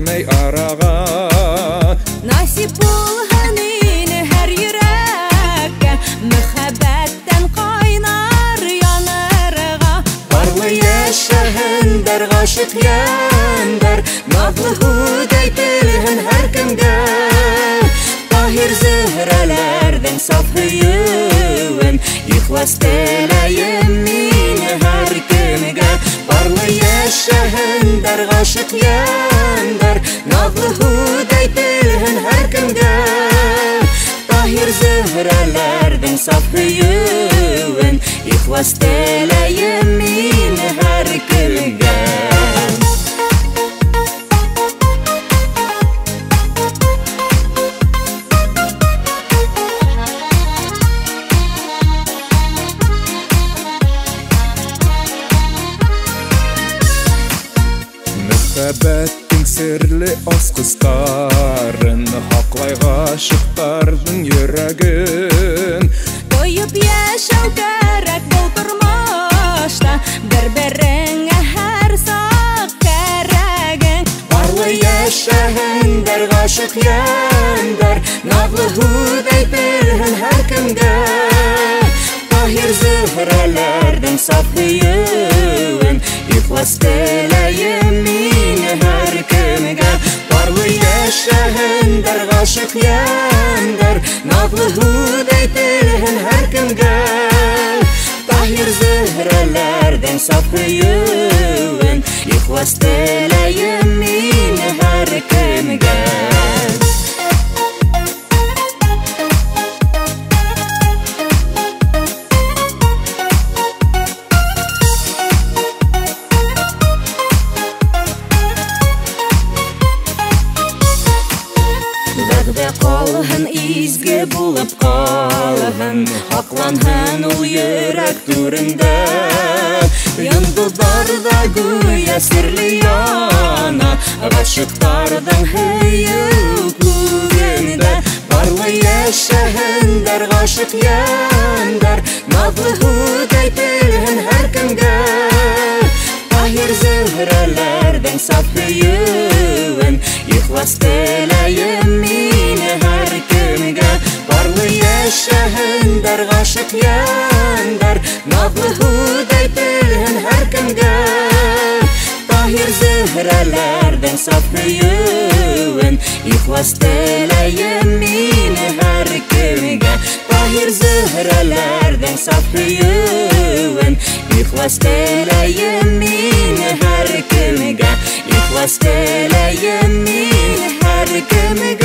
кермей араға. Насип болған ине һәр йөрәккә, мөхәббәттән кайнар янырга. Барлы яшәһендер гашык яндар, надлы һүдәй телһен һәр кемгә. Таһир зөһрәләрдән саф һөюен, ихлас теләйем мин һәр кемгә. Барлы яшәһендер гашык яндар, надлы һүдәй телһен һәр кемгә. Таһир зөһрәләрдән саф һөюен, ихлас теләйем мин һәр кемгә. Мөхәббәттең серле асқыстарын, хаклай гашыктарның йөрәген. Тоеп яшәү кәрәк бу тормышта, бер-береңә һәр сак кәрәгең. Барлы яшәһендер гашык яндар, надлы һүдәй телһен һәр кемгә. Таһир зөһрәләрдән саф һөюен, ихлас теләйем мин һәр кемгә. Барлы яшәһендер гашык яндар, надлы һүдәй телһен һәр кемгә. Таһир зөһрәләрдән саф һөюен, ихлас теләйем мин һәр кемгә. Вәгъдә калһын, изге булып калһын, акланһын ул йөрәк түрендә. Йондызларда гүя серле яна, гашыктарның һөю күгендә. Барлы яшәһендер гашык яндар, надлы һүдәй телһен һәр кемгә. Таһир зөһрәләрдән саф һөюен, ихлас теләйем мин һәр кемгә. Барлы яшәһендер гашык яндар, надлы һүдәй телһен һәр кемгә. Таһир зөһрәләрдән саф һөюен, ихлас теләйем мин һәр кемгә. Таһир зөһрәләрдән саф һөюен, ихлас теләйем мин һәр кемгә. Ихлас теләйем мин һәр кемгә.